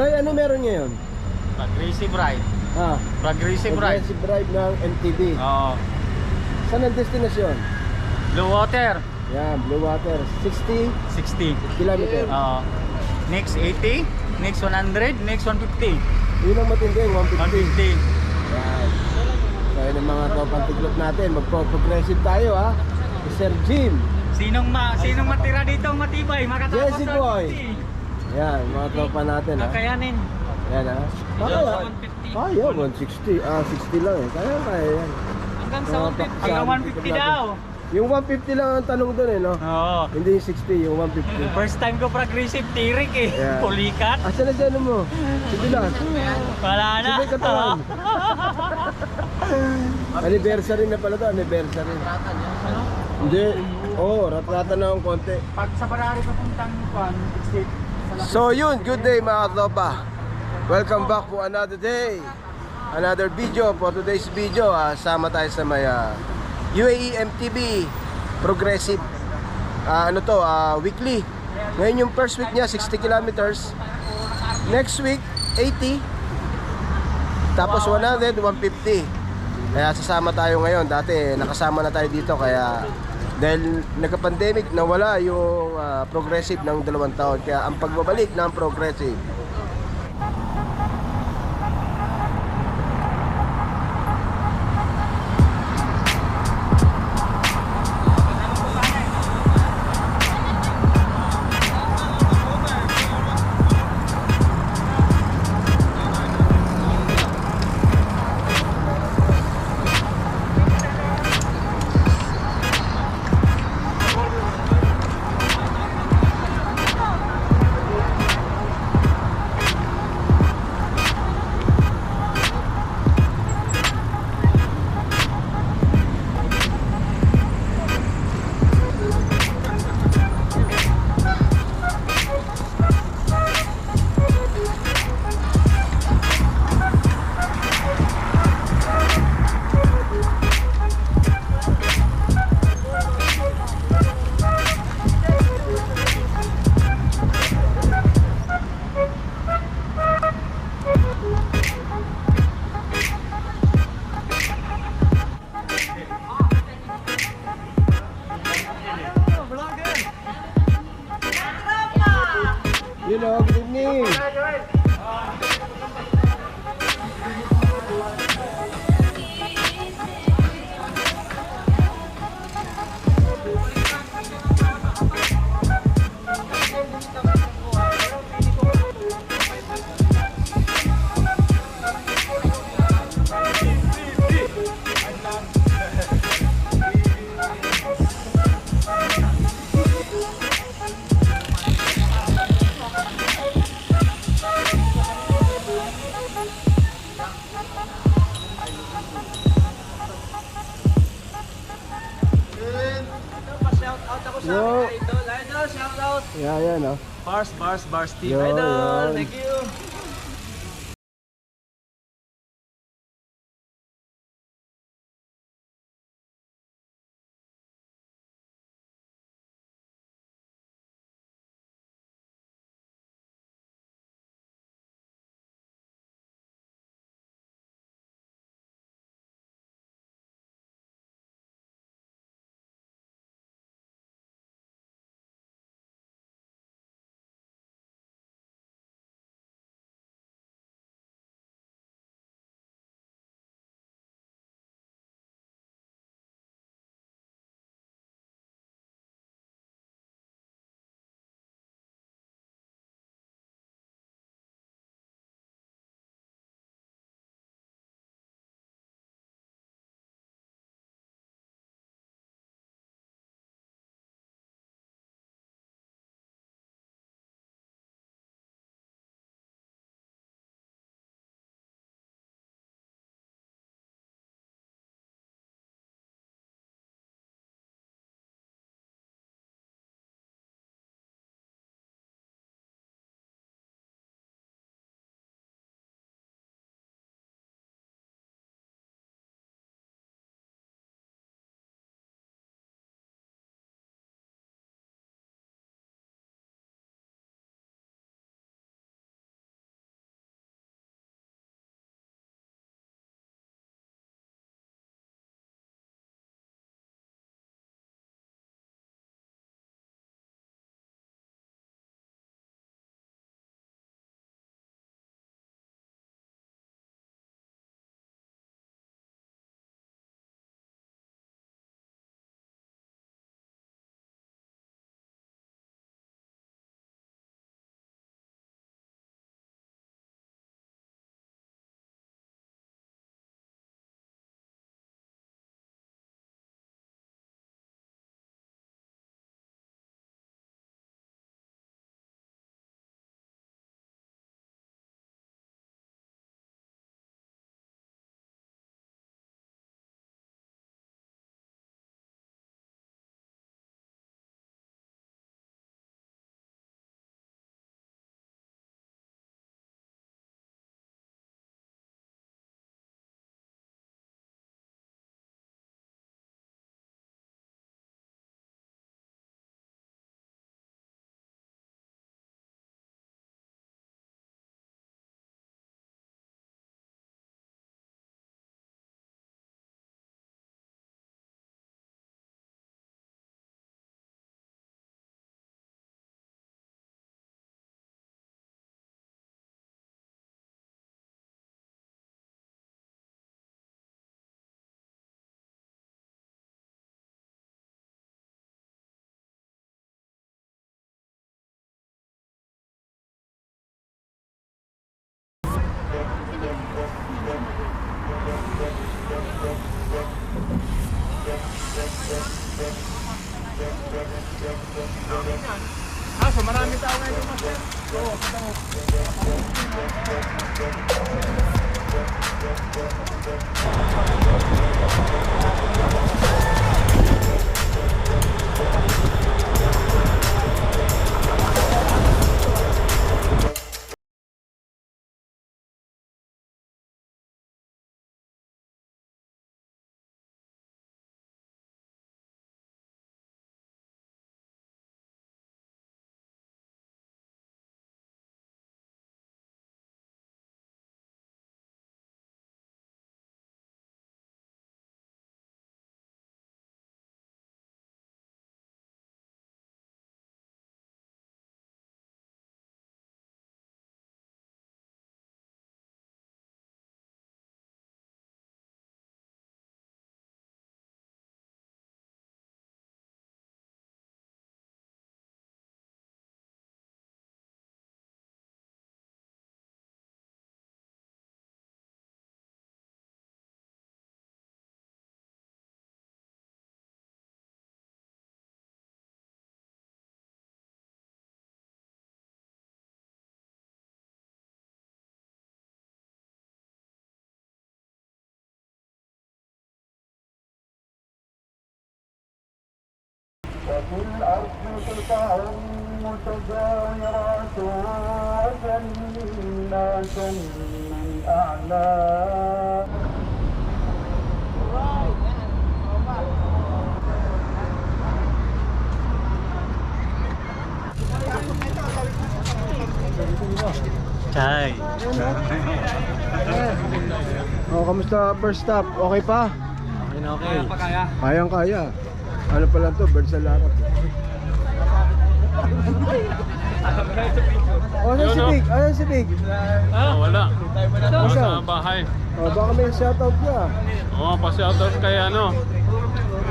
Bray, ano meron ngayon? Progressive ride. Ah, Progressive ride. progressive ride ng MTB. Oo. Saan ang destinasyon? Blue water. Yan, Blue Water. 60 60. kilometer. Oo. Next 80. Next 100. Next 150. Yun ang matindi, 150. 150. Yan. So yun ang mga tropang tiglop natin. Magpo-progressive tayo ha. Si Sir Jim. Sinong matira dito ang matibay? Makatapos Jesse sa Boy. 50. Yan, mga tropa natin ha. Kakayanin. Yan ha. Kaya. Kaya, 160. Ah, 60 lang eh. Kaya yan. Hanggang sa 150. Hanggang 150 daw. Yung 150 lang ang tanong doon eh, no? Oo. Hindi yung 60, yung 150. First time ko progressive tirik eh. Yeah. Pulikat. Asan na siya ano mo? Sige lang. Wala na. Sige katawan. Anniversary na pala to, anniversary. Hindi. Oo, rat-rata na ang konti. Pag sa Barari papuntang Juan, exit. So yun, good day mga tropa. Welcome back for another day. Another video for today's video. Sama tayo sa may UAE MTB Progressive. Weekly. Ngayon yung first week niya 60 kilometers. Next week 80. Tapos 100, 150. Kaya sasama tayo ngayon. Dati nakasama na tayo dito kaya dahil nagka-pandemic nawala yung progressive ng 2 taon. Kaya ang pagbabalik ng progressive good evening. Yo. Idol, shout out. Yeah, yan oh. Bars team. Yo, Idol, yan. thank you. So marami tao ngayon yung master. Oo, kita mo. وفي الأرض قطع متجاورات وجنات من أعناب Chay. Oh, kamusta first stop? Okay pa? Okay na okay. Kayang kaya. Ano pala to? Bird sa larat. Oh, ano si Big? Ano si Big? Wala. Wala Saan? sa bahay. Oh, baka may shoutout niya. Oo, pa-shoutout kay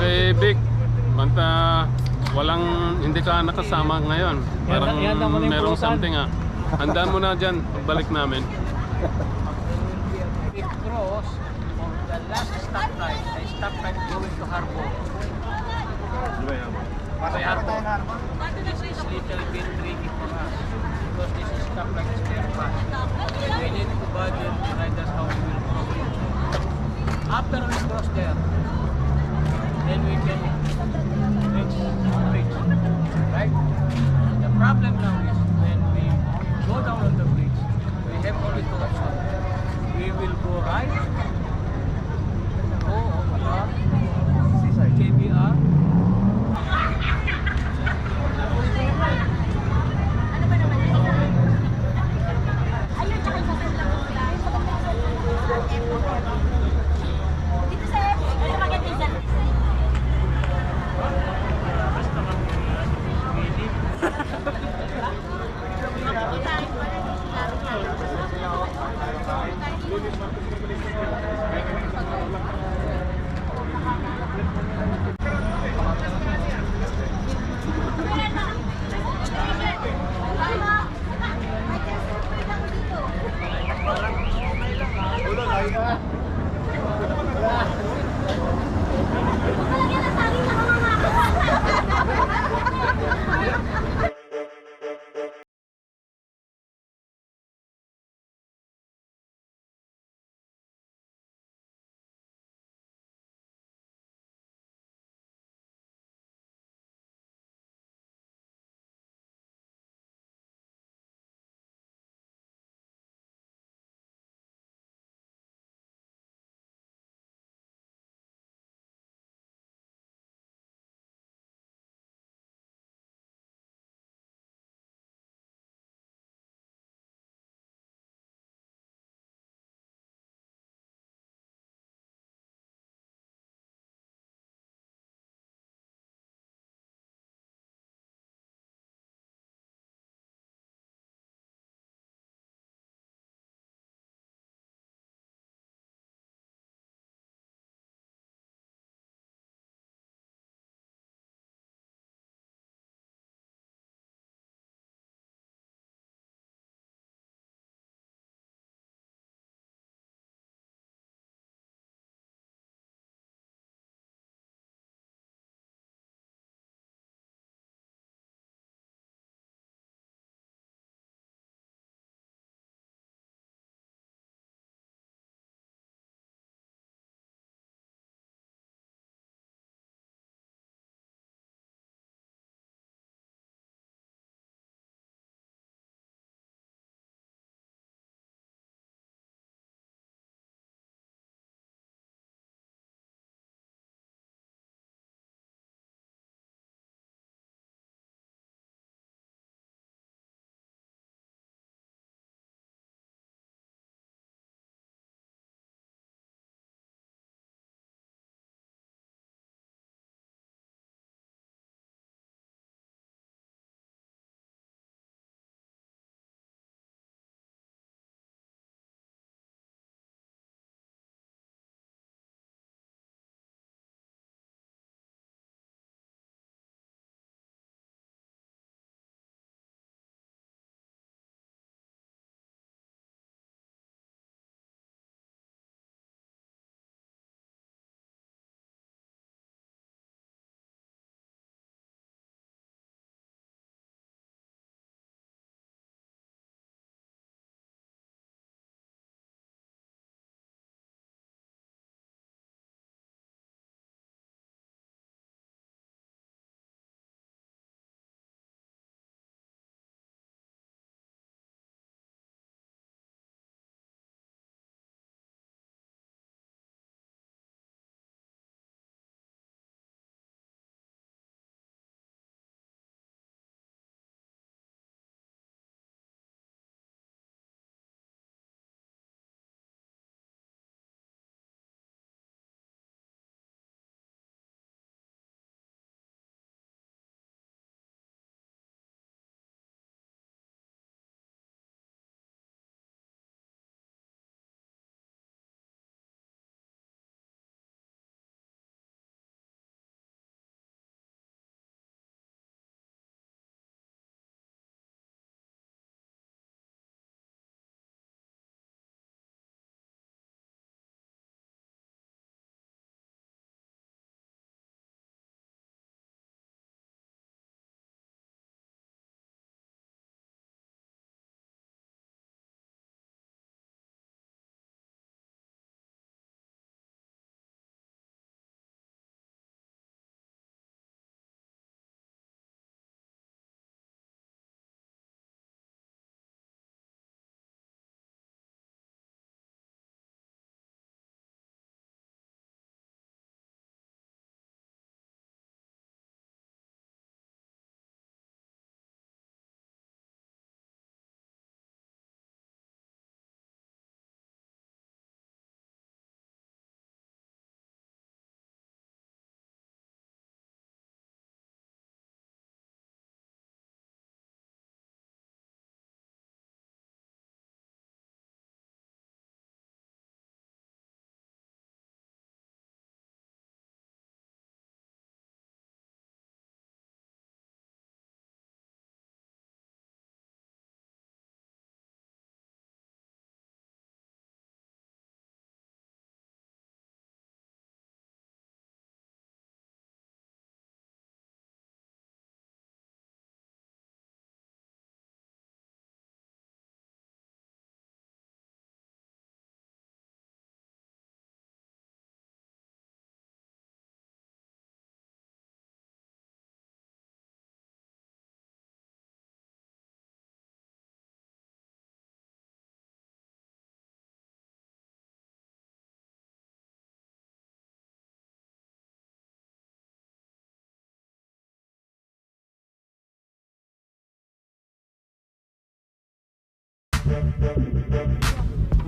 kay Vic. Banta, hindi ka nakasama ngayon. Parang merong something Handaan mo na dyan, pagbalik namin. It cross on the last stoplight, the stoplight going to Harbor. This is little bit tricky for us because this is stoplight spare part. We need to budget to ride us how we will cross it. After we cross there, then we can reach the bridge, right? The problem now is when we go down on the bridge, we have only two options. We will go right, go over KBR.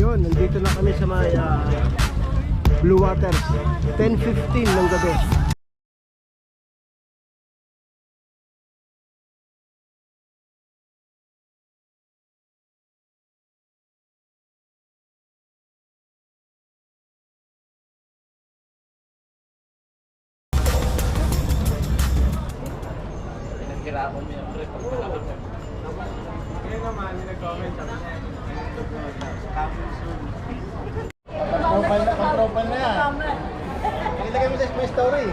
Yun, nandito na kami sa may Blue Waters. 10:15 ng gabi. Profile na yan. Ilagay mo sa my story.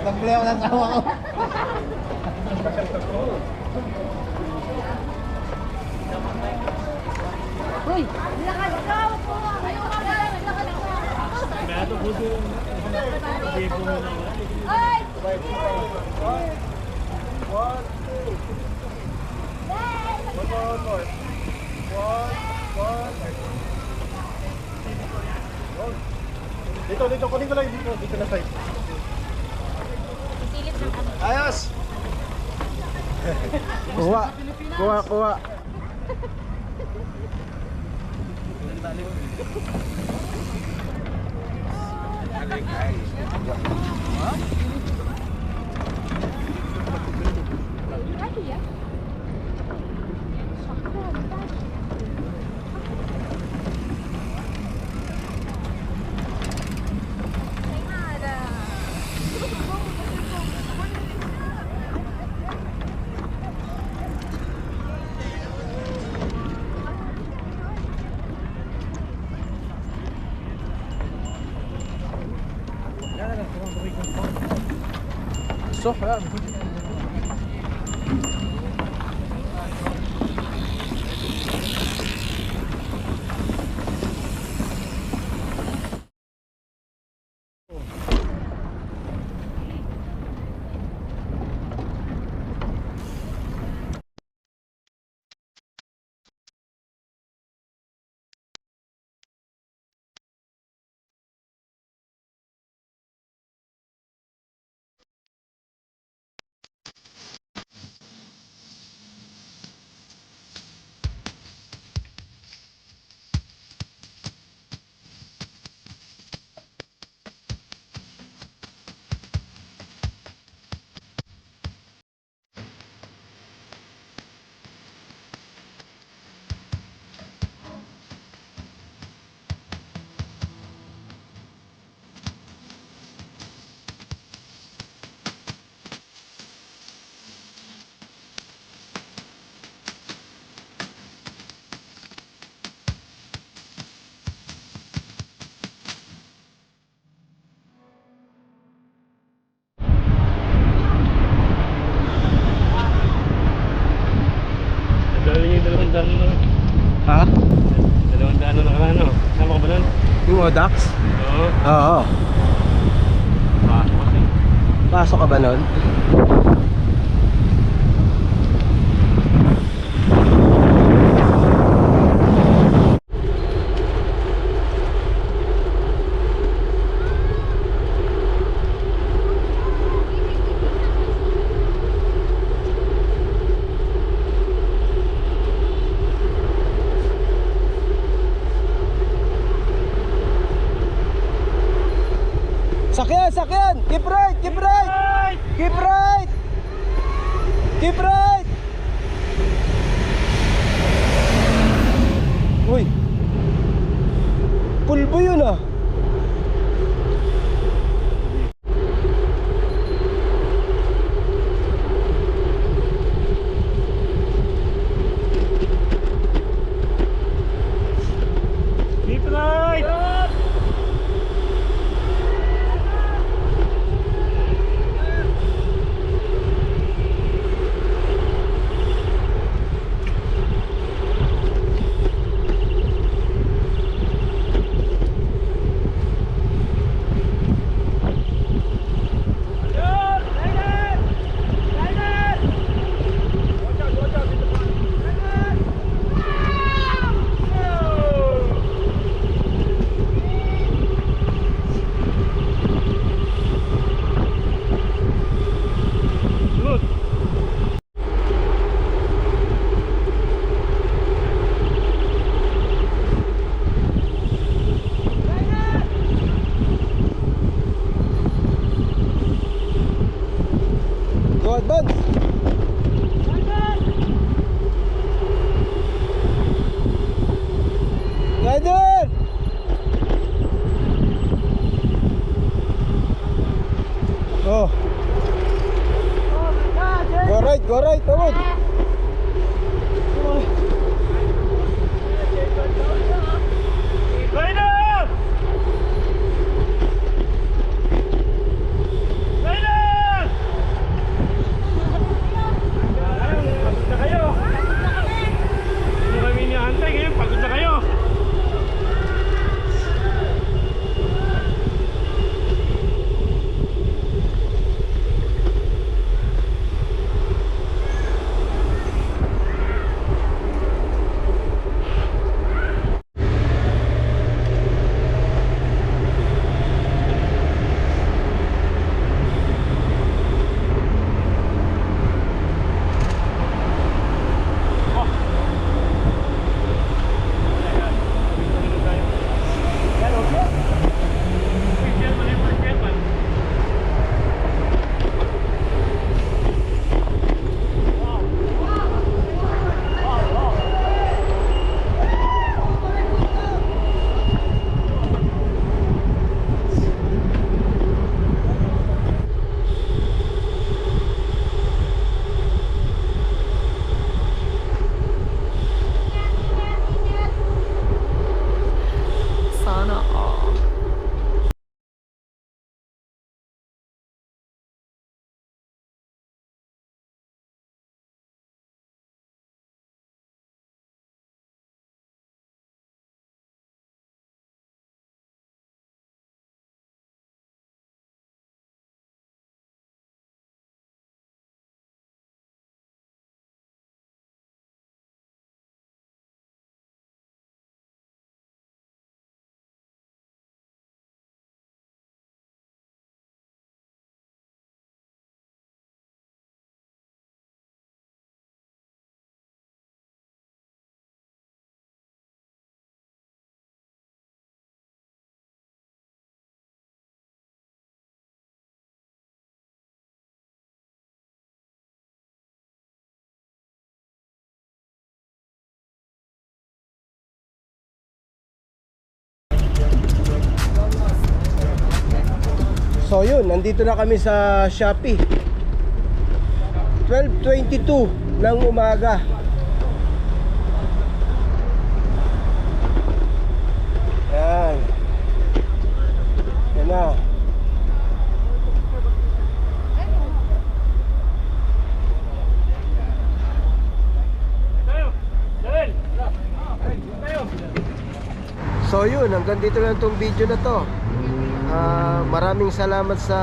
Nag-play ako ng tawa ko. Uy, lakad ka po. Ayaw ka na. Lakad ka. Beato buto. Ay! Dito, kunin ko lang dito na side. Isilip ng ano. Ayos! Kuha. So, yan. Ha? 200 na ano? Sama ka ba nun? Yung Odax? Oo. Oo. Pasok ka ba nun? Sakyan! Keep right! Keep right! Keep right! Keep right! Uy! Pulbo yun ah! Keep right! go right, tawag. Sana all. So yun, nandito na kami sa Shopee. 12:22 ng umaga. Yan. Yan na. So yun, hanggang dito lang tong video na to. Maraming salamat sa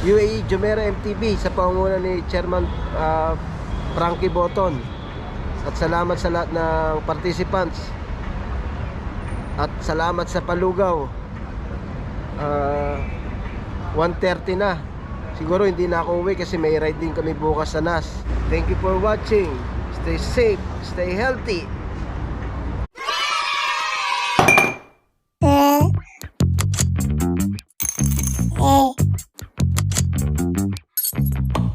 UAE Jumeirah MTV sa pangunguna ni Chairman Frankie Boton. At salamat sa lahat ng participants. At salamat sa palugaw. 1:30 na. Siguro hindi na ako uwi kasi may ride din kami bukas sa NAS. Thank you for watching. Stay safe, stay healthy.